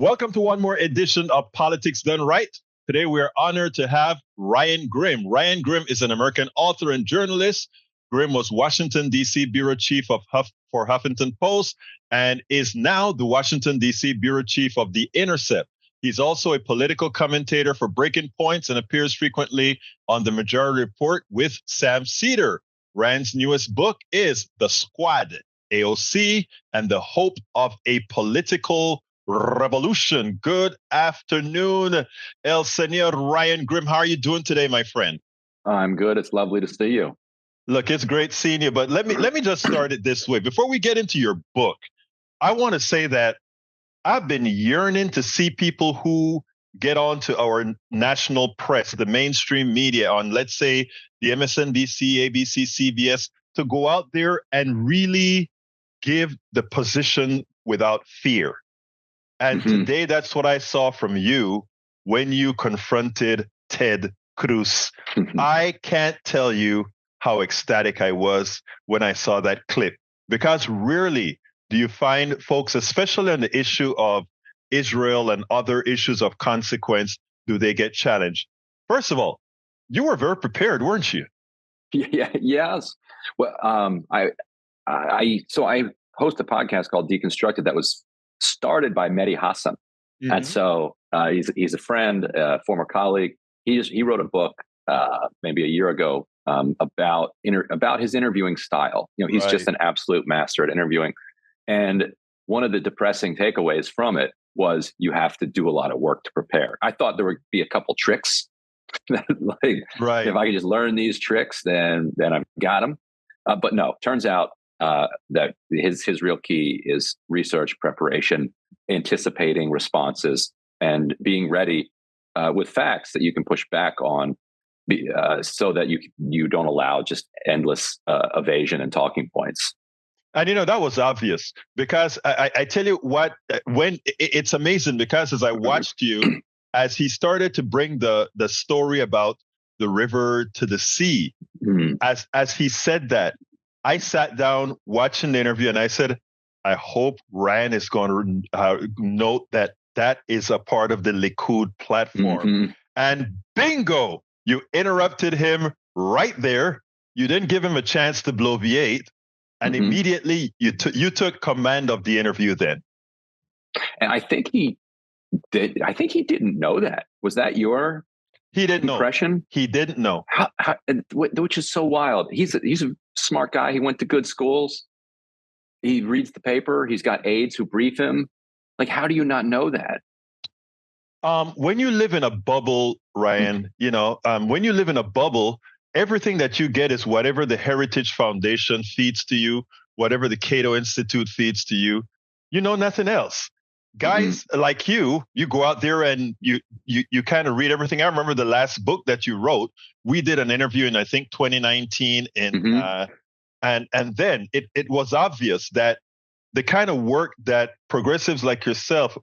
Welcome to one more edition of Politics Done Right. Today we are honored to have Ryan Grim. Ryan Grim is an American author and journalist. Grim was Washington, D.C. bureau chief of for Huffington Post and is now the Washington, D.C. bureau chief of The Intercept. He's also a political commentator for Breaking Points and appears frequently on The Majority Report with Sam Seder. Rand's newest book is The Squad AOC and the Hope of a Political Revolution. Good afternoon, El Senor Ryan Grim. How are you doing today, my friend? I'm good. It's lovely to see you. Look, it's great seeing you, but let me just start it this way. Before we get into your book, I want to say that I've been yearning to see people who get onto our national press, the mainstream media on, let's say, the MSNBC, ABC, CBS, to go out there and really give the position without fear. And today, that's what I saw from you when you confronted Ted Cruz. I can't tell you how ecstatic I was when I saw that clip, because rarely do you find folks, especially on the issue of Israel and other issues of consequence, do they get challenged? First of all, you were very prepared, weren't you? Yeah. Yes. Well, I host a podcast called Deconstructed that was started by Mehdi Hassan, and so he's a friend, former colleague. He wrote a book maybe a year ago about his interviewing style. You know, he's just an absolute master at interviewing. And one of the depressing takeaways from it was you have to do a lot of work to prepare. I thought there would be a couple tricks that, if I could just learn these tricks, then I've got them. But no, turns out that his real key is research, preparation, anticipating responses, and being ready with facts that you can push back on, so that you don't allow just endless evasion and talking points. And, that was obvious, because I tell you what, when it's amazing, because as I watched you, as he started to bring the story about the river to the sea, as he said that, I sat down watching the interview and I said, I hope Ryan is going to note that is a part of the Likud platform. And bingo, you interrupted him right there. You didn't give him a chance to bloviate. And immediately you took command of the interview then. And I think he did. I think he didn't know that. Was that your impression? Know. He didn't know. Which is so wild. He's a smart guy. He went to good schools. He reads the paper. He's got aides who brief him. Like, how do you not know that? When you live in a bubble, Ryan, when you live in a bubble, everything that you get is whatever the Heritage Foundation feeds to you, whatever the Cato Institute feeds to you. You know nothing else. Guys like you go out there and you kind of read everything. I remember the last book that you wrote. We did an interview in, I think, 2019, and then it was obvious that the kind of work that progressives like yourself,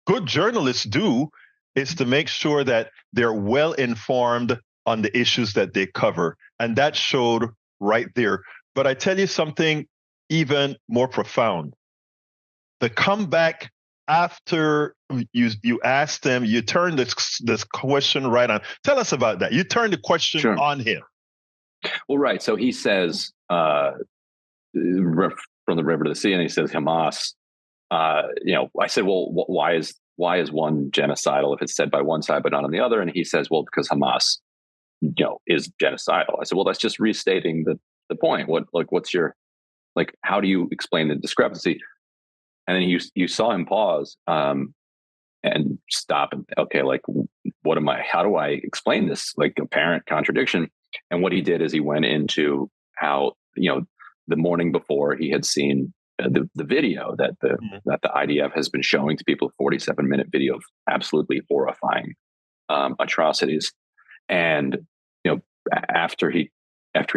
good journalists, do is to make sure that they're well informed on the issues that they cover. And that showed right there. But I tell you something even more profound. The comeback after you asked them, you turned this question right on. Tell us about that. You turned the question on him. Well, right. So he says, from the river to the sea, and he says Hamas. I said, well, why is one genocidal if it's said by one side but not on the other? And he says, well, because Hamas, is genocidal. I said, well, that's just restating the point. What's your, how do you explain the discrepancy? And then you saw him pause and stop and, okay, how do I explain this apparent contradiction? And what he did is he went into how, the morning before he had seen the video that the IDF has been showing to people, 47-minute video of absolutely horrifying atrocities. And, after he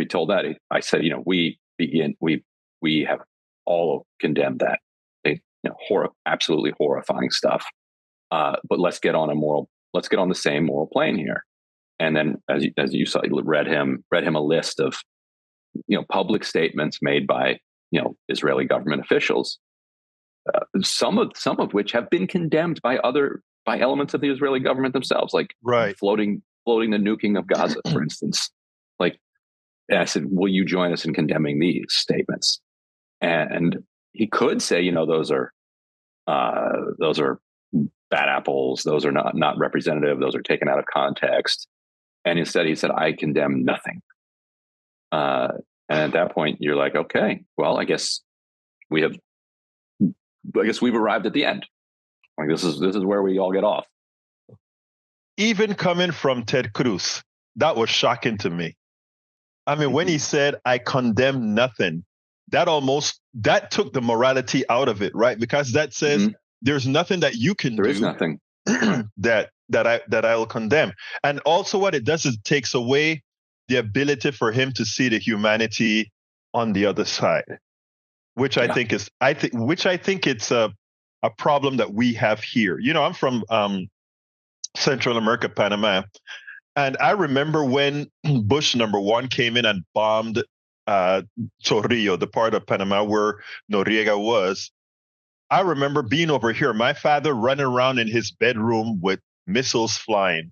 told that, I said, we have all condemned that, absolutely horrifying stuff. But let's get on the same moral plane here. And then as you saw, read him a list of, public statements made by, Israeli government officials some of which have been condemned by elements of the Israeli government themselves, like Right. floating the nuking of Gaza, for instance. Like, and I said, will you join us in condemning these statements? And he could say, those are bad apples. Those are not representative. Those are taken out of context. And instead, he said, I condemn nothing. And at that point, you're like, okay, well, I guess we've arrived at the end. Like, this is where we all get off. Even coming from Ted Cruz, that was shocking to me. I mean, when he said, I condemn nothing, that took the morality out of it, right? Because that says there's nothing that you can do. There is nothing that I will condemn. And also what it does is it takes away the ability for him to see the humanity on the other side, which I think it's a problem that we have here. I'm from Central America, Panama. And I remember when Bush #1 came in and bombed Torrio, the part of Panama where Noriega was. I remember being over here, my father running around in his bedroom with missiles flying.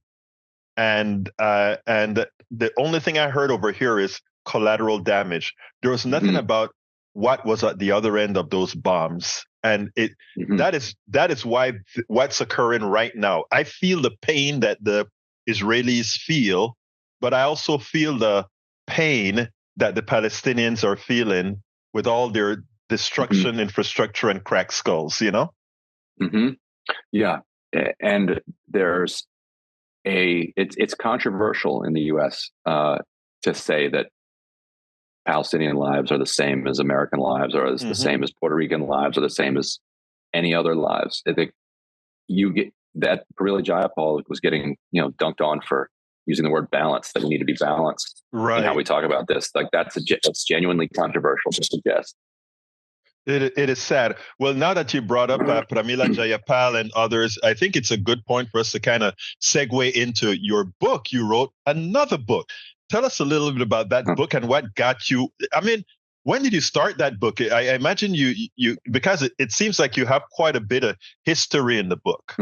And the only thing I heard over here is collateral damage. There was nothing about what was at the other end of those bombs. And that is why what's occurring right now. I feel the pain that the Israelis feel, but I also feel the pain that the Palestinians are feeling with all their destruction, infrastructure, and cracked skulls, Yeah. And there's it's controversial in the U.S. To say that Palestinian lives are the same as American lives, or as the same as Puerto Rican lives, or the same as any other lives. I think you get that Pramila Jayapal was getting, dunked on for using the word balance, that we need to be balanced in how we talk about this. Like, that's genuinely controversial to suggest. It is sad. Well, now that you brought up Pramila Jayapal and others, I think it's a good point for us to kind of segue into your book. You wrote another book. Tell us a little bit about that book and what got you. I mean, when did you start that book? I imagine you because it seems like you have quite a bit of history in the book.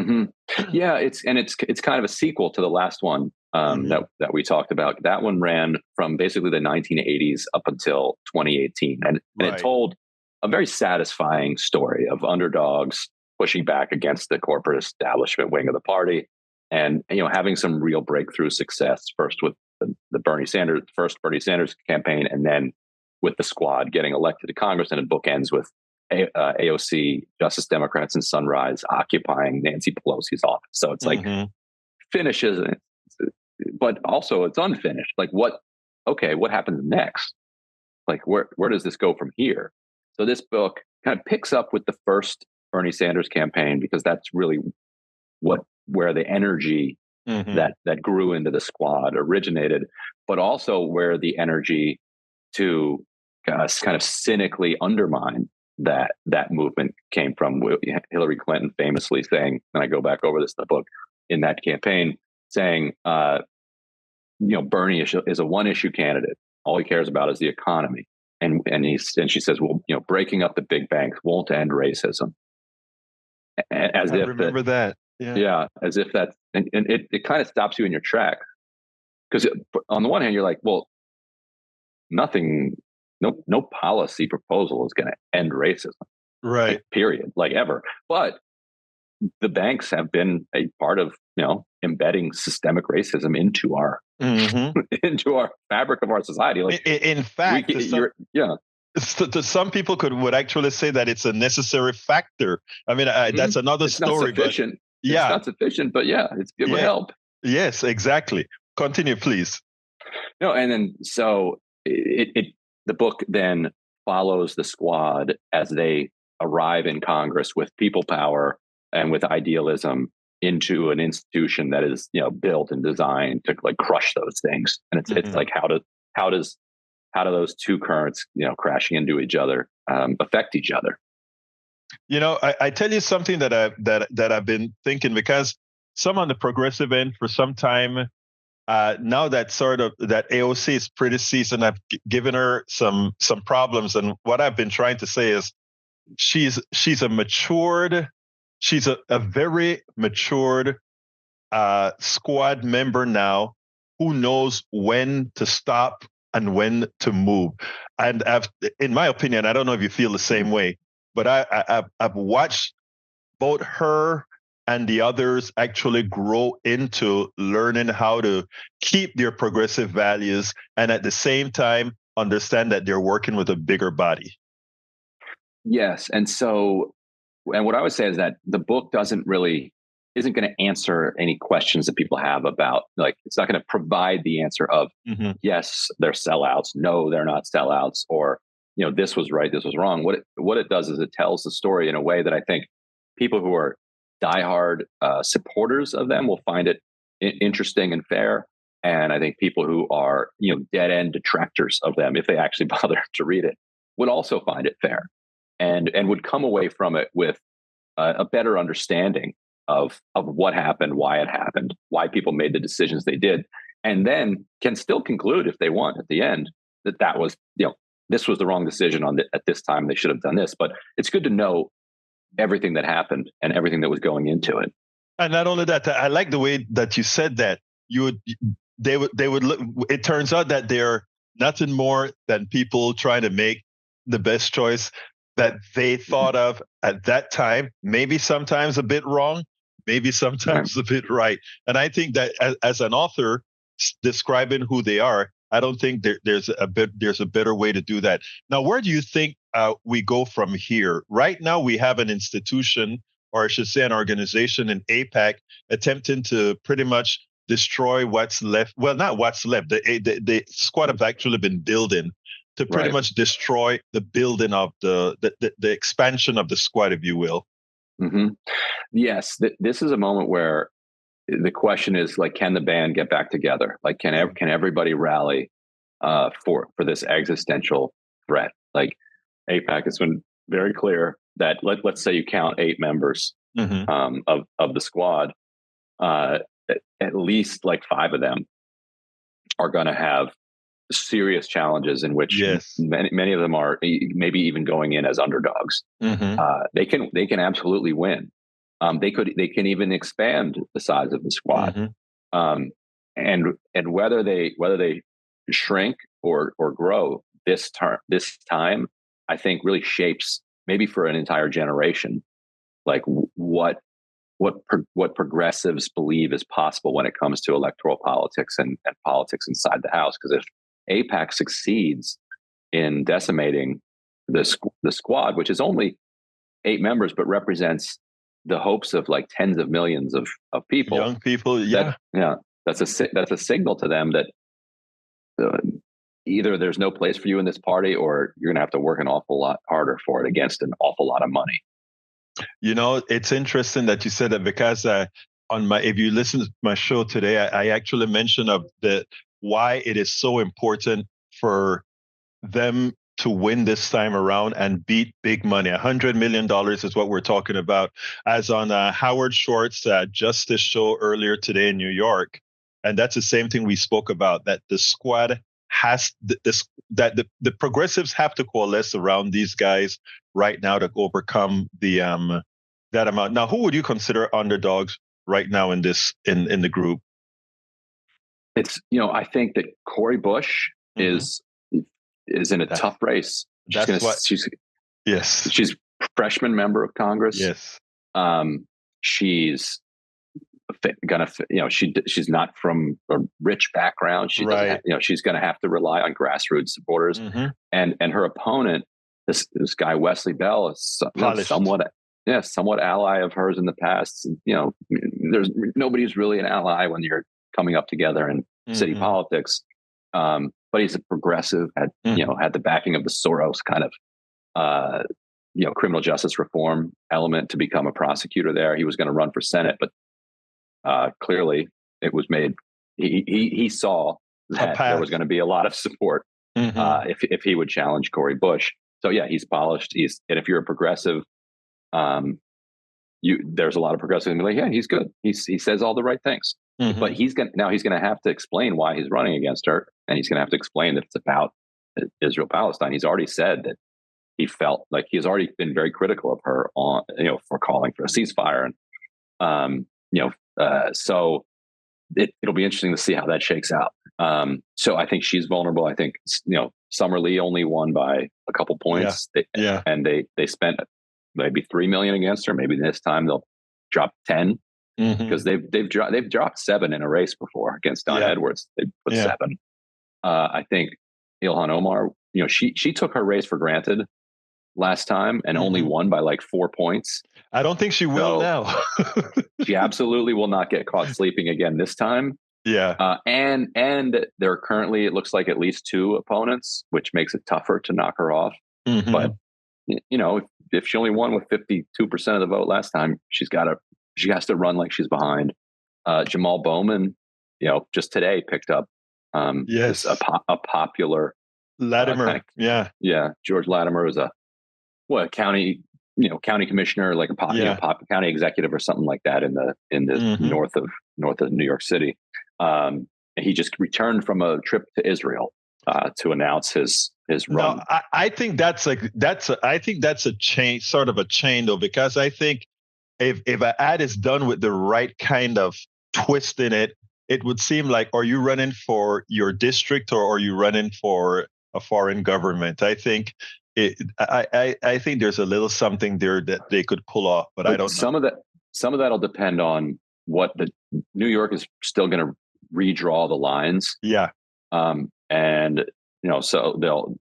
Yeah, it's kind of a sequel to the last one that we talked about. That one ran from basically the 1980s up until 2018, and it told a very satisfying story of underdogs pushing back against the corporate establishment wing of the party, and having some real breakthrough success. First with the Bernie Sanders campaign, and then with the Squad getting elected to Congress, and it bookends with AOC, Justice Democrats, and Sunrise occupying Nancy Pelosi's office. So it's like finishes, but also it's unfinished. Like, what happens next? Like, where does this go from here? So this book kind of picks up with the first Bernie Sanders campaign, because that's really where the energy that grew into the Squad originated, but also where the energy to kind of cynically undermine that movement came from. Hillary Clinton famously saying, and I go back over this in the book, in that campaign, saying, Bernie is a one-issue candidate. All he cares about is the economy. And she says, well, breaking up the big banks won't end racism. I remember that. Yeah, as if that's, and it kind of stops you in your tracks, because on the one hand, you're like, well, no policy proposal is going to end racism, right? Like, period, like ever. But the banks have been a part of embedding systemic racism into our into our fabric of our society. Like, in fact, to some people would actually say that it's a necessary factor. I mean, that's another story. Not sufficient. It's not sufficient, but it would help. Yes, exactly. Continue, please. And then so the book then follows the Squad as they arrive in Congress with people power and with idealism into an institution that is built and designed to like crush those things. And it's like, how do those two currents crashing into each other affect each other? I tell you something that I've been thinking, because some on the progressive end for some time now that that AOC is pretty seasoned, I've given her some problems, and what I've been trying to say is, she's a matured, she's a very matured squad member now who knows when to stop and when to move. And in my opinion, I don't know if you feel the same way, but I've watched both her and the others actually grow into learning how to keep their progressive values and at the same time understand that they're working with a bigger body. Yes. And what I would say is that the book isn't going to answer any questions that people have about, like, it's not going to provide the answer of, yes, they're sellouts. No, they're not sellouts. Or, this was right, this was wrong. What it does is it tells the story in a way that I think people who are diehard supporters of them will find it interesting and fair. And I think people who are, dead end detractors of them, if they actually bother to read it, would also find it fair and would come away from it with a better understanding of what happened, why it happened, why people made the decisions they did, and then can still conclude if they want at the end that was, this was the wrong decision at this time. They should have done this. But it's good to know everything that happened and everything that was going into it. And not only that, I like the way that you said that they would look. It turns out that they're nothing more than people trying to make the best choice that they thought of at that time, maybe sometimes a bit wrong, maybe sometimes a bit right. And I think that as an author describing who they are, I don't think there's a better way to do that. Now, where do you think we go from here? Right now, we have an institution, or I should say an organization in AIPAC, attempting to pretty much destroy what's left. Well, not what's left. The squad have actually been building to pretty much destroy the building of the expansion of the squad, if you will. Mm-hmm. Yes, this is a moment where the question is, like, can the band get back together? Like, can everybody rally for this existential threat? Like, AIPAC has been very clear that let's say you count 8 members of the squad, at least like 5 of them are going to have serious challenges in which many of them are maybe even going in as underdogs. They can absolutely win. They can even expand the size of the squad. And whether they shrink or grow this time, I think really shapes, maybe for an entire generation, like what progressives believe is possible when it comes to electoral politics and politics inside the House. Because if AIPAC succeeds in decimating the squad, which is only 8 members, but represents the hopes of like tens of millions of people, young people, that's a signal to them that either there's no place for you in this party, or you're going to have to work an awful lot harder for it against an awful lot of money. It's interesting that you said that, because if you listen to my show today, I actually mentioned why it is so important for them to win this time around and beat big money. $100 million is what we're talking about. As on Howard Schwartz Justice show earlier today in New York, and that's the same thing we spoke about, that the squad has that the progressives have to coalesce around these guys right now to overcome the that amount. Now, who would you consider underdogs right now in the group? It's I think that Cori Bush is in a tough race. She's freshman member of Congress. Yes. She's gonna, she's not from a rich background. She doesn't she's gonna have to rely on grassroots supporters. And her opponent, this guy Wesley Bell, is somewhat ally of hers in the past. There's nobody's really an ally when you're coming up together in city politics. But he's a progressive, had the backing of the Soros kind of criminal justice reform element to become a prosecutor there. He was going to run for Senate, but clearly it was made. He saw that there was going to be a lot of support if he would challenge Cori Bush. So yeah, he's polished. And if you're a progressive, there's a lot of progressives who be like, yeah, he's good. He says all the right things. But he's going to have to explain why he's running against her, and he's going to have to explain that it's about Israel-Palestine. He's already said that he felt like he has already been very critical of her on, for calling for a ceasefire. And, so it'll be interesting to see how that shakes out. So I think she's vulnerable. I think, Summer Lee only won by a couple points. And they spent maybe 3 million against her. Maybe this time they'll drop 10 because they've dropped 7 in a race before against Don Edwards. They put 7. I think Ilhan Omar, she took her race for granted last time and only won by like 4 points. I don't think she will now. She absolutely will not get caught sleeping again this time. Yeah. And there are currently, it looks like, at least 2 opponents, which makes it tougher to knock her off. But if she only won with 52% of the vote last time, she has to run like she's behind. Jamal Bowman, just today picked up a popular Latimer. George Latimer is a county commissioner, like a county executive or something like that in the north of New York City. And he just returned from a trip to Israel to announce his run. No, I think that's a chain, sort of a chain, though, because I think if an ad is done with the right kind of twist in it, it would seem like, are you running for your district or are you running for a foreign government? I think I think there's a little something there that they could pull off, but I don't know. Some of that'll depend on what the New York is still going to redraw the lines. Yeah. And so they'll,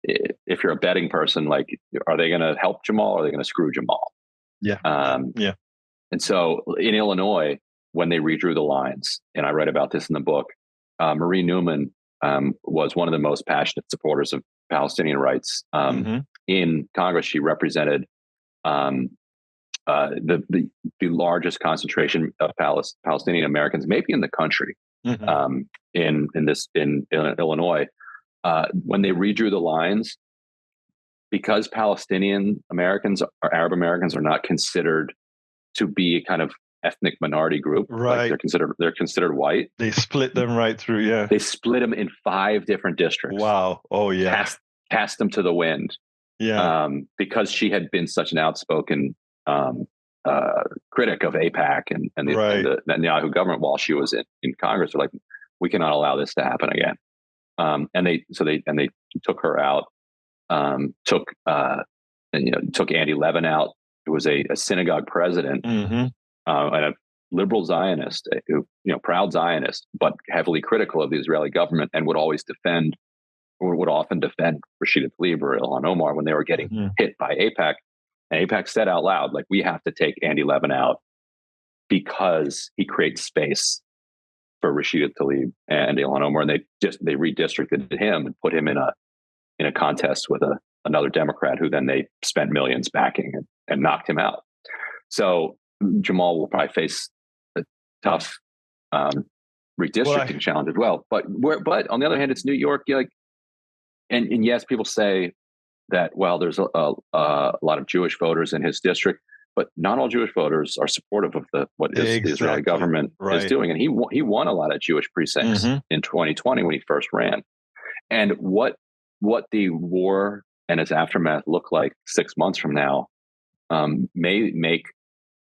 if you're a betting person, like, are they going to help Jamal or are they going to screw Jamal? Yeah. And so in Illinois, when they redrew the lines, and I write about this in the book, Marie Newman was one of the most passionate supporters of Palestinian rights. In Congress, she represented the largest concentration of Palestinian Americans, maybe in the country, in Illinois. When they redrew the lines, because Palestinian Americans or Arab Americans are not considered to be a kind of ethnic minority group, right? Like they're considered white. They split them right through. Yeah, they split them in 5 different districts. Wow! Oh yeah, cast them to the wind. Yeah, because she had been such an outspoken critic of AIPAC and the Netanyahu government while she was in Congress. They're like, we cannot allow this to happen again. And they took her out. Took Andy Levin out, who was a synagogue president and a liberal Zionist, who proud Zionist, but heavily critical of the Israeli government, and would often defend Rashida Tlaib or Ilhan Omar when they were getting hit by AIPAC. And AIPAC said out loud, like, we have to take Andy Levin out because he creates space for Rashida Tlaib and Ilhan Omar, and they redistricted him and put him in a contest with another Democrat who then they spent millions backing and knocked him out. So Jamal will probably face a tough redistricting challenge as well. But on the other hand, it's New York. And yes, people say that, well, there's a lot of Jewish voters in his district, but not all Jewish voters are supportive of what the Israeli government is doing. And he won a lot of Jewish precincts in 2020 when he first ran. And what the war and its aftermath look like 6 months from now may make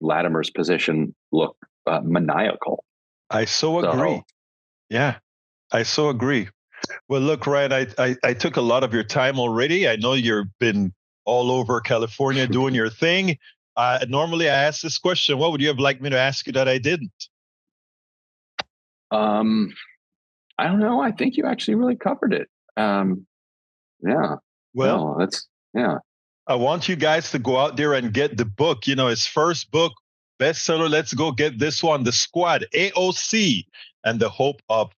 Latimer's position look maniacal. I so agree. Yeah, I so agree. Well, look, Ryan, I took a lot of your time already. I know you've been all over California doing your thing. Normally, I ask this question: what would you have liked me to ask you that I didn't? I don't know. I think you actually really covered it. Yeah. Well, I want you guys to go out there and get the book. His first book, bestseller. Let's go get this one, The Squad AOC and the Hope of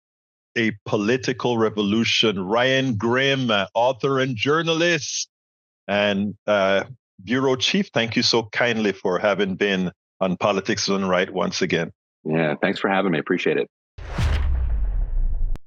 a Political Revolution. Ryan Grimm, author and journalist and bureau chief, thank you so kindly for having been on Politics Done Right once again. Yeah, thanks for having me. Appreciate it.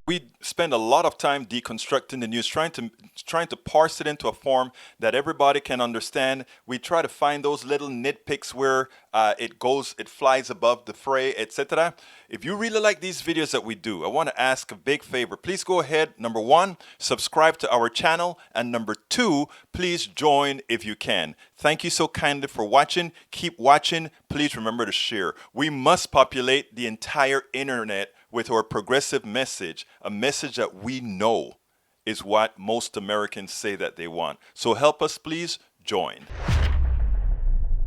We spend a lot of time deconstructing the news, trying to parse it into a form that everybody can understand. We try to find those little nitpicks where it flies above the fray, etc. If you really like these videos that we do, I want to ask a big favor. Please go ahead, number one, subscribe to our channel, and number two, please join if you can. Thank you so kindly for watching. Keep watching. Please remember to share. We must populate the entire internet with our progressive message, a message that we know is what most Americans say that they want. So help us, please join.